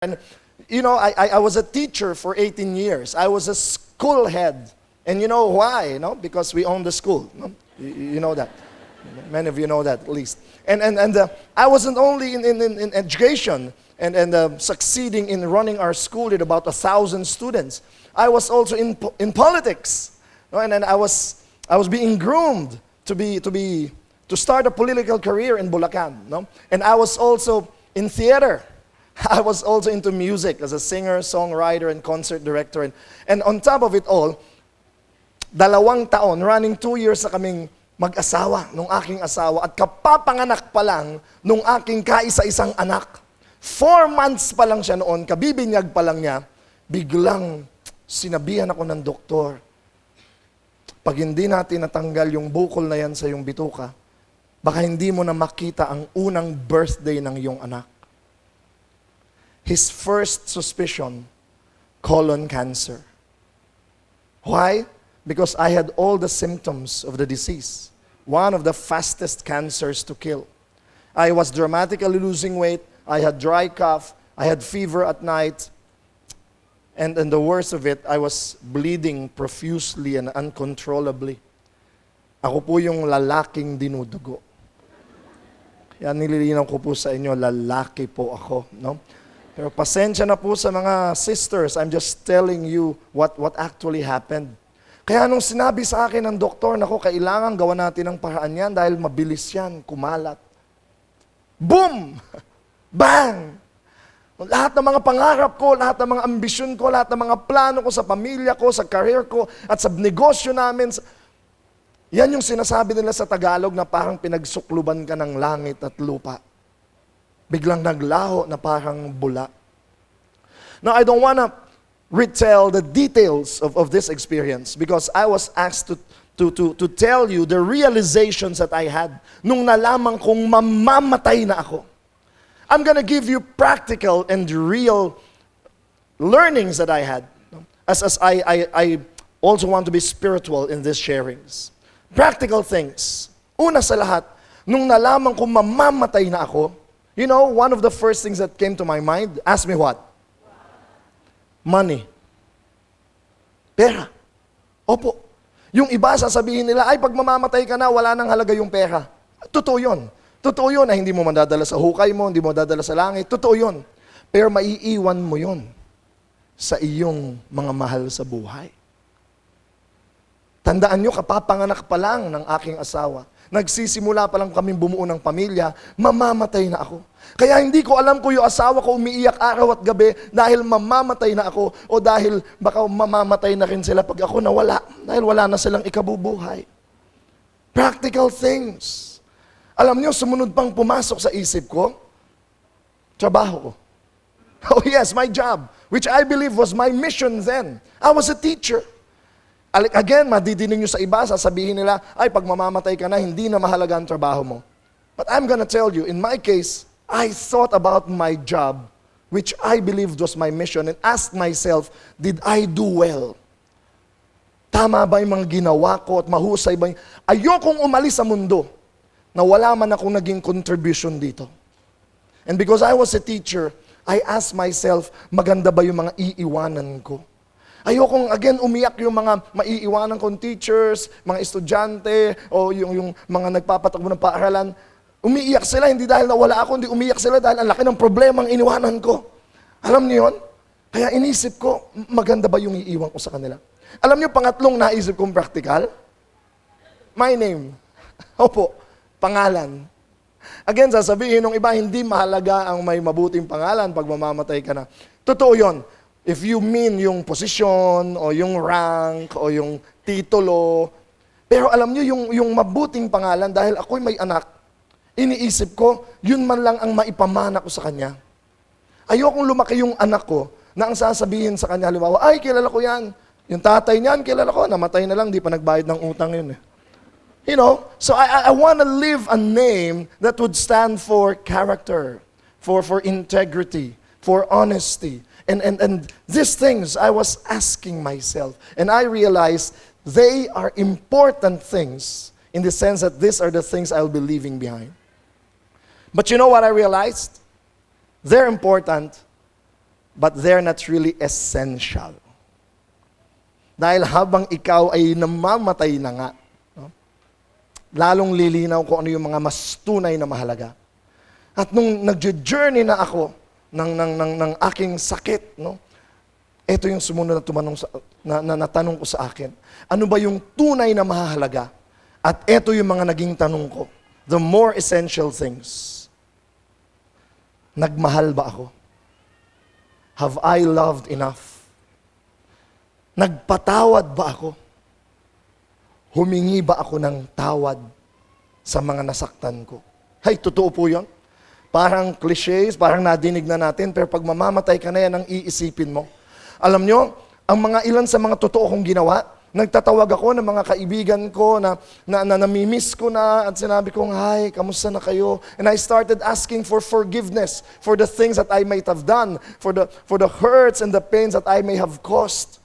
And, I was a teacher for 18 years. I was a school head. And you know why? Because we own the school. No? You know that. Many of you know that at least. And I wasn't only in education and succeeding in running our school with about 1,000 students. I was also in politics. No? And I was being groomed to start a political career in Bulacan. No? And I was also in theater. I was also into music as a singer, songwriter, and concert director. And on top of it all, 2 taon, running 2 years na kaming mag-asawa nung aking asawa at kapapanganak pa lang nung aking kaisa-isang anak. 4 months pa lang siya noon, kabibinyag pa lang niya, biglang sinabihan ako ng doktor, pag hindi natin natanggal yung bukol na yan sa iyong bituka, baka hindi mo na makita ang unang birthday ng iyong anak. His first suspicion, colon cancer. Why? Because I had all the symptoms of the disease. One of the fastest cancers to kill. I was dramatically losing weight. I had dry cough. I had fever at night. And the worst of it, I was bleeding profusely and uncontrollably. Ako po yung lalaking dinudugo. Kaya nililinaw ko po sa inyo, lalaki po ako. No? Pero pasensya na po sa mga sisters. I'm just telling you what actually happened. Kaya nung sinabi sa akin ng doktor, nako, kailangan gawa natin ng paraan yan dahil mabilis yan, kumalat. Boom! Bang! Lahat ng mga pangarap ko, lahat ng mga ambisyon ko, lahat ng mga plano ko sa pamilya ko, sa career ko, at sa negosyo namin. Yan yung sinasabi nila sa Tagalog na parang pinagsukluban ka ng langit at lupa. Biglang naglaho na parang bula. Now, I don't wanna retell the details of this experience because I was asked to tell you the realizations that I had nung nalaman kong mamamatay na ako. I'm gonna give you practical and real learnings that I had as I also want to be spiritual in these sharings. Practical things. Una sa lahat, nung nalaman kong mamamatay na ako, one of the first things that came to my mind, ask me what? Money. Pera. Opo. Yung iba sasabihin nila, ay pag mamamatay ka na, wala nang halaga yung pera. Totoo yun. Totoo yun na hindi mo madadala sa hukay mo, hindi mo madadala sa langit. Totoo yun. Pero maiiwan mo yun sa iyong mga mahal sa buhay. Tandaan nyo, kapapanganak pa lang ng aking asawa. Nagsisimula pa lang kaming bumuo ng pamilya, mamamatay na ako. Kaya hindi ko alam kung yung asawa ko umiiyak araw at gabi dahil mamamatay na ako o dahil baka mamamatay na rin sila pag ako nawala dahil wala na silang ikabubuhay. Practical things. Alam nyo, sumunod pang pumasok sa isip ko, trabaho ko. Oh yes, my job, which I believe was my mission then. I was a teacher. Again, madidinig nyo sa iba, sasabihin nila, ay pag mamamatay ka na, hindi na mahalaga ang trabaho mo. But I'm gonna tell you, in my case, I thought about my job, which I believed was my mission, and asked myself, did I do well? Tama ba yung mga ginawa ko at mahusay ba yung... Ayokong umalis sa mundo na wala man akong naging contribution dito. And because I was a teacher, I asked myself, maganda ba yung mga iiwanan ko? Ayokong again umiyak yung mga maiiwanan kong teachers, mga estudyante, o yung mga nagpapatakbo ng paaralan. Umiiyak sila, hindi dahil nawala ako, hindi umiyak sila dahil ang laki ng problema ang iniwanan ko. Alam niyo yun? Kaya inisip ko, maganda ba yung iiwan ko sa kanila? Alam niyo, pangatlong naisip kong practical? My name. Opo, pangalan. Again, sasabihin ng iba, hindi mahalaga ang may mabuting pangalan pag mamamatay ka na. Totoo yun. If you mean yung posisyon, o yung rank, o yung titulo. Pero alam nyo, yung mabuting pangalan, dahil ako'y may anak, iniisip ko, yun man lang ang maipamana ko sa kanya. Ayokong lumaki yung anak ko, na ang sasabihin sa kanya, halimbawa, ay, kilala ko yan. Yung tatay niyan, kilala ko, namatay na lang, di pa nagbayad ng utang yun. So I want to live a name that would stand for character, for integrity, for honesty. And these things I was asking myself, and I realized they are important things in the sense that these are the things I'll be leaving behind. But you know what I realized? They're important, but they're not really essential. Dahil habang ikaw ay namamatay na nga, no, lalong lilinaw kung ano yung mga mas tunay na mahalaga. At nung nag-journey na ako ng aking sakit, no, ito yung sumunod na tumanong natanong ko sa akin. Ano ba yung tunay na mahalaga? At ito yung mga naging tanong ko. The more essential things. Nagmahal ba ako? Have I loved enough? Nagpatawad ba ako? Humingi ba ako ng tawad sa mga nasaktan ko? Hay, totoo po yun. Parang clichés, parang nadinig na natin, pero pag mamamatay ka na yan, ang iisipin mo. Alam nyo, ang mga ilan sa mga totoo kong ginawa, nagtatawag ako ng mga kaibigan ko na namimiss ko na at sinabi kong, hi, kamusta na kayo? And I started asking for forgiveness for the things that I might have done, for the hurts and the pains that I may have caused.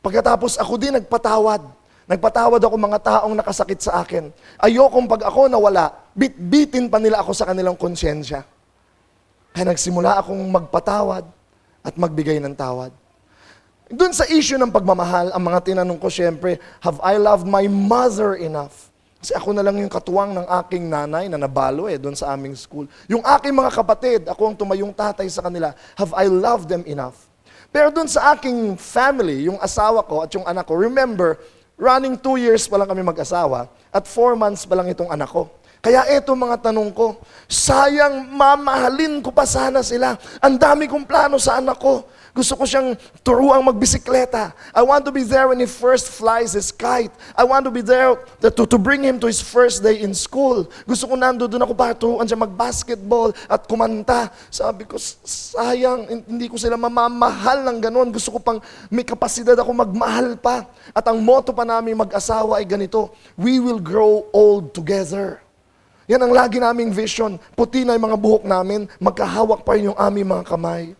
Pagkatapos ako din nagpatawad. Nagpatawad ako mga taong nakasakit sa akin. Ayokong pag ako nawala, bitbitin pa nila ako sa kanilang konsyensya. Kaya nagsimula akong magpatawad at magbigay ng tawad. Doon sa issue ng pagmamahal, ang mga tinanong ko syempre, have I loved my mother enough? Kasi ako na lang yung katuwang ng aking nanay na nabalo doon sa aming school. Yung aking mga kapatid, ako ang tumayong tatay sa kanila, have I loved them enough? Pero doon sa aking family, yung asawa ko at yung anak ko, remember, running 2 years pa lang kami mag-asawa at 4 months pa lang itong anak ko. Kaya eto mga tanong ko, sayang mamahalin ko pa sana sila. Ang dami kong plano sa anak ko. Gusto ko siyang turuang magbisikleta. I want to be there when he first flies his kite. I want to be there to bring him to his first day in school. Gusto ko nandoon ako para turuan siya mag-basketball at kumanta. Sabi ko, sayang, hindi ko sila mamamahal ng ganon. Gusto ko pang may kapasidad ako magmahal pa. At ang motto pa namin mag-asawa ay ganito, we will grow old together. Yan ang lagi naming vision. Puti na yung mga buhok namin, magkahawak pa rin yung aming mga kamay.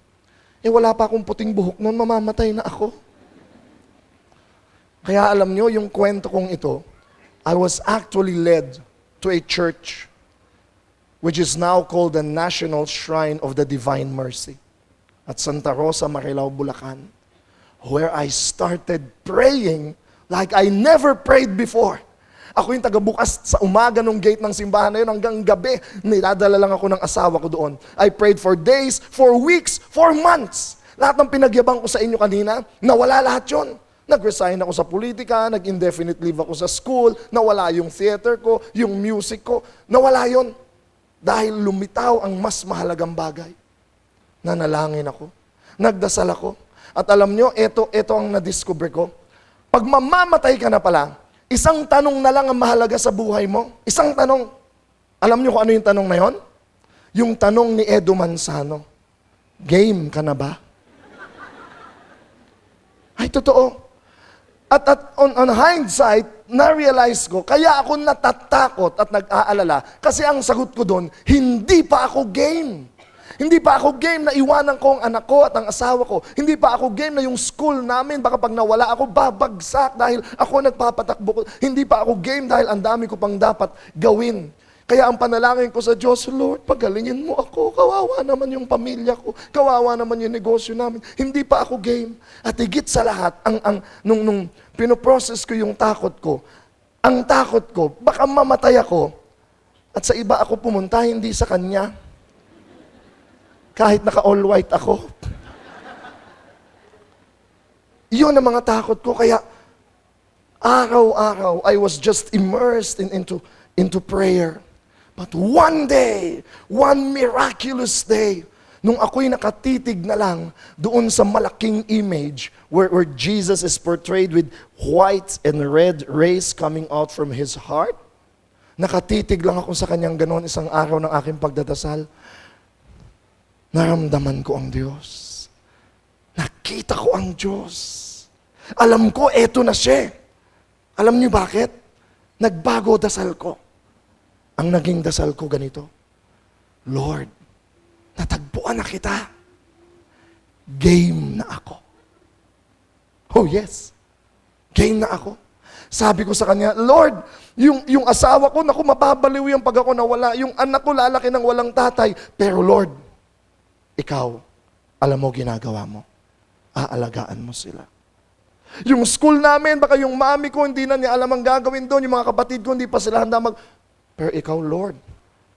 Wala pa akong puting buhok noon, mamamatay na ako. Kaya alam nyo, yung kwento kong ito, I was actually led to a church which is now called the National Shrine of the Divine Mercy at Santa Rosa, Marilao, Bulacan, where I started praying like I never prayed before. Ako yung tagabukas sa umaga ng gate ng simbahan na yun hanggang gabi. Niladala lang ako ng asawa ko doon. I prayed for days, for weeks, for months. Lahat ng pinagyabang ko sa inyo kanina, nawala lahat yun. Nag-resign ako sa politika, nag-indefinite leave ako sa school, nawala yung theater ko, yung music ko, nawala yun. Dahil lumitaw ang mas mahalagang bagay. Nanalangin ako, nagdasal ako. At alam nyo, ito ang na-discover ko. Pag mamamatay ka na pala, isang tanong na lang ang mahalaga sa buhay mo. Isang tanong. Alam niyo kung ano yung tanong na yon? Yung tanong ni Edo Manzano. Game ka na ba? Ay, totoo. At on hindsight, na-realize ko, kaya ako natatakot at nag-aalala kasi ang sagot ko doon, hindi pa ako game. Hindi pa ako game na iwanan ko ang anak ko at ang asawa ko. Hindi pa ako game na yung school namin, baka pag nawala ako, babagsak dahil ako nagpapatakbo ko. Hindi pa ako game dahil ang dami ko pang dapat gawin. Kaya ang panalangin ko sa Diyos, Lord, pagalingin mo ako. Kawawa naman yung pamilya ko. Kawawa naman yung negosyo namin. Hindi pa ako game. At higit sa lahat, nung pinoprocess ko yung takot ko, ang takot ko, baka mamatay ako at sa iba ako pumunta, hindi sa Kanya. Kahit naka-all white ako. Yun ang mga takot ko. Kaya araw-araw, I was just immersed into prayer. But one day, one miraculous day, nung ako'y nakatitig na lang doon sa malaking image where Jesus is portrayed with white and red rays coming out from His heart, nakatitig lang ako sa Kanyang ganoon isang araw ng aking pagdadasal. Naramdaman ko ang Diyos. Nakita ko ang Diyos. Alam ko, eto na siya. Alam niyo bakit? Nagbago dasal ko. Ang naging dasal ko ganito, Lord, natagpuan na kita. Game na ako. Oh yes, game na ako. Sabi ko sa Kanya, Lord, yung asawa ko, naku, mababaliw yung pag ako nawala. Yung anak ko lalaki ng walang tatay. Pero Lord, Ikaw, alam mo ginagawa mo? Aalagaan mo sila. Yung school namin, baka yung mami ko hindi na niya alam ang gagawin doon, yung mga kapatid ko hindi pa sila handa Pero ikaw, Lord,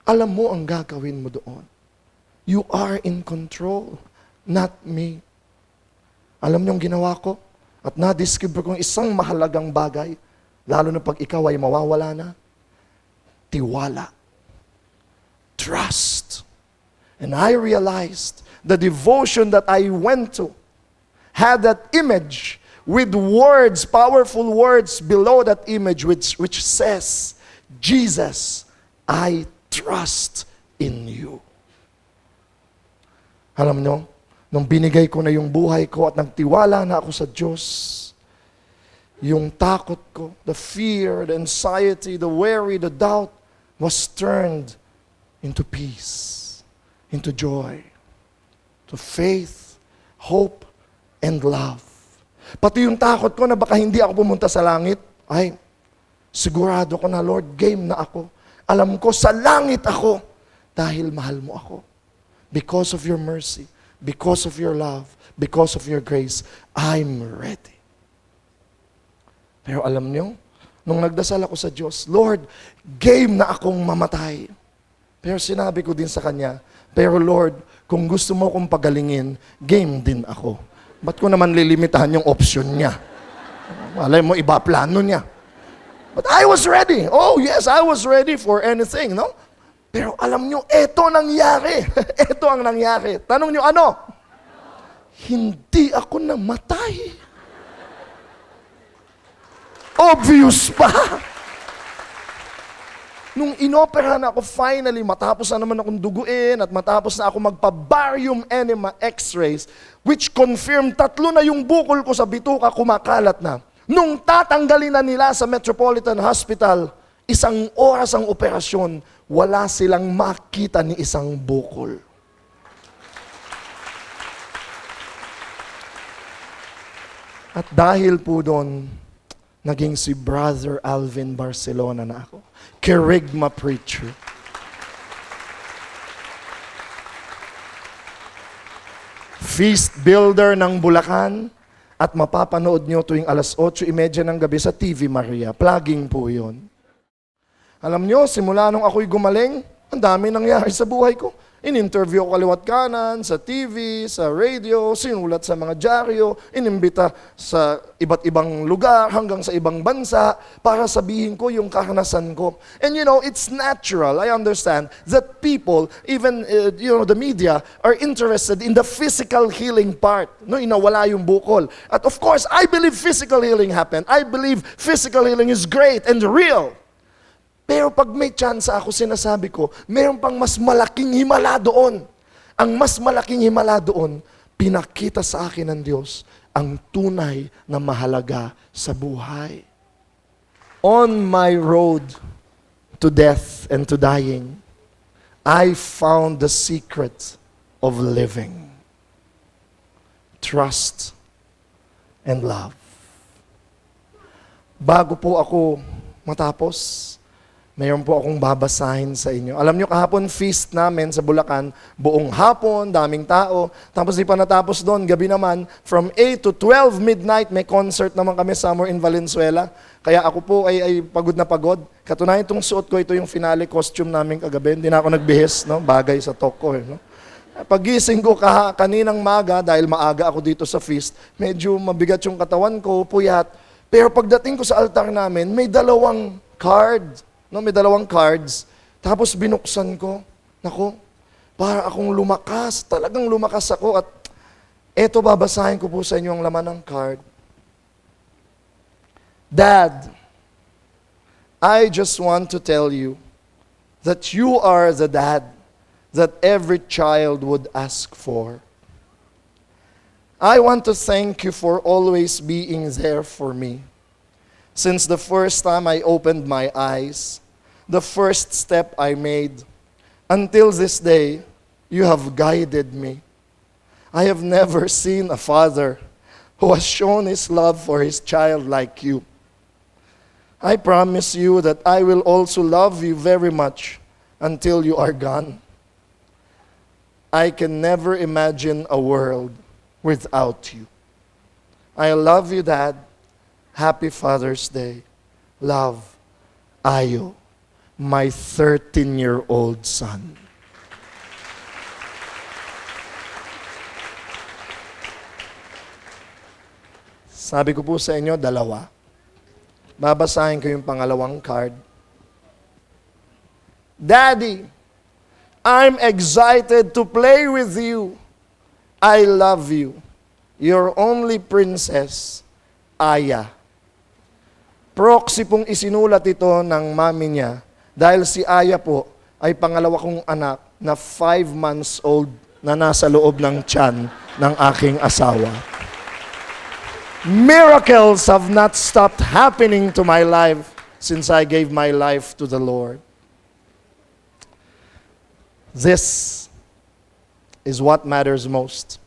alam mo ang gagawin mo doon. You are in control, not me. Alam niyo ang ginawa ko? At na-discover kong isang mahalagang bagay, lalo na pag ikaw ay mawawala na, tiwala. Trust. And I realized the devotion that I went to had that image with words, powerful words below that image which says, Jesus, I trust in you. Alam nyo, nung binigay ko na yung buhay ko at nagtiwala na ako sa Diyos, yung takot ko, the fear, the anxiety, the worry, the doubt was turned into peace, into joy, to faith, hope, and love. Pati yung takot ko na baka hindi ako pumunta sa langit, ay, sigurado ko na, Lord, game na ako. Alam ko, sa langit ako dahil mahal mo ako. Because of your mercy, because of your love, because of your grace, I'm ready. Pero alam niyo, nung nagdasal ako sa Diyos, Lord, game na akong mamatay. Pero sinabi ko din sa Kanya, pero Lord, kung gusto mo akong pagalingin, game din ako. Ba't ko naman lilimitahan yung option niya? Malay mo, iba plano niya. But I was ready. Oh yes, I was ready for anything, no? Pero alam nyo, eto nangyari. Eto ang nangyari. Tanong nyo, ano? Hindi ako namatay. Obvious pa. Nung inoperahan ako finally, matapos na naman akong duguin at matapos na ako magpa-barium enema x-rays, which confirmed 3 na yung bukol ko sa bituka, kumakalat na. Nung tatanggalin na nila sa Metropolitan Hospital, 1 oras ang operasyon, wala silang makita ni isang bukol. At dahil po doon, naging si Brother Alvin Barcelona na ako. Kerygma preacher. Feast builder ng Bulacan. At mapapanood nyo tuwing 8:30 ng gabi sa TV Maria. Plugging po yun. Alam nyo, simula nung ako'y gumaling, ang dami nangyari sa buhay ko. In-interview ko kaliwat kanan, sa TV, sa radio, sinulat sa mga dyaryo, inimbita sa iba't ibang lugar hanggang sa ibang bansa para sabihin ko yung karanasan ko. And you know, it's natural, I understand, that people, even the media, are interested in the physical healing part. No, inawala yung bukol. At of course, I believe physical healing happened. I believe physical healing is great and real. Pero pag may chance ako, sinasabi ko, mayroon pang mas malaking himala doon. Ang mas malaking himala doon, pinakita sa akin ng Diyos ang tunay na mahalaga sa buhay. On my road to death and to dying, I found the secret of living. Trust and love. Bago po ako matapos, mayroon po akong babasahin sa inyo. Alam nyo, kahapon feast namin sa Bulacan, buong hapon, daming tao. Tapos di pa natapos doon, gabi naman, from 8 to 12 midnight, may concert naman kami somewhere in Valenzuela. Kaya ako po ay pagod na pagod. Katunayan itong suot ko, ito yung finale costume namin kagabi. Hindi na ako nagbihis, no? Bagay sa talk ko. No? Pagising ko kaninang maga, dahil maaga ako dito sa feast, medyo mabigat yung katawan ko, puyat. Pero pagdating ko sa altar namin, may 2 card. No, may 2 cards. Tapos binuksan ko. Nako, para akong lumakas. Talagang lumakas ako. At eto, babasahin ko po sa inyo ang laman ng card. Dad, I just want to tell you that you are the dad that every child would ask for. I want to thank you for always being there for me. Since the first time I opened my eyes, the first step I made, until this day, you have guided me. I have never seen a father who has shown his love for his child like you. I promise you that I will also love you very much until you are gone. I can never imagine a world without you. I love you, Dad. Happy Father's Day. Love, Ayo, my 13-year-old son. Sabi ko po sa inyo, dalawa. Babasahin ko yung pangalawang card. Daddy, I'm excited to play with you. I love you. Your only princess, Aya. Proxy pong isinulat ito ng mami niya dahil si Aya po ay pangalawa kong anak na 5 months old na nasa loob ng tiyan ng aking asawa. Miracles have not stopped happening to my life since I gave my life to the Lord. This is what matters most.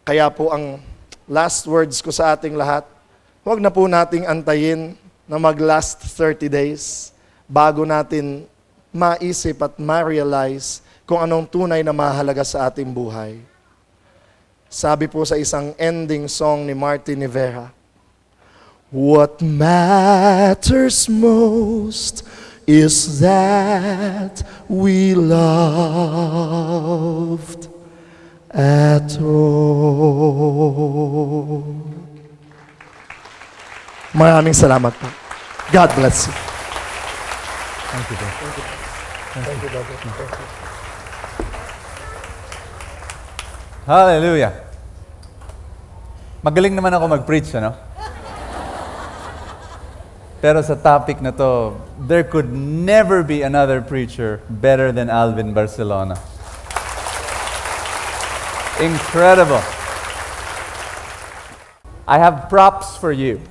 Kaya po ang last words ko sa ating lahat, huwag na po nating antayin na mag-last 30 days bago natin maisip at ma-realize kung anong tunay na mahalaga sa ating buhay. Sabi po sa isang ending song ni Martin Rivera, what matters most is that we loved at all. Maraming salamat po. God bless you. Thank you, Dad. Thank you, Brother. Thank you. Hallelujah. Magaling naman ako mag-preach, ano? Pero sa topic na to, there could never be another preacher better than Alvin Barcelona. Incredible. I have props for you.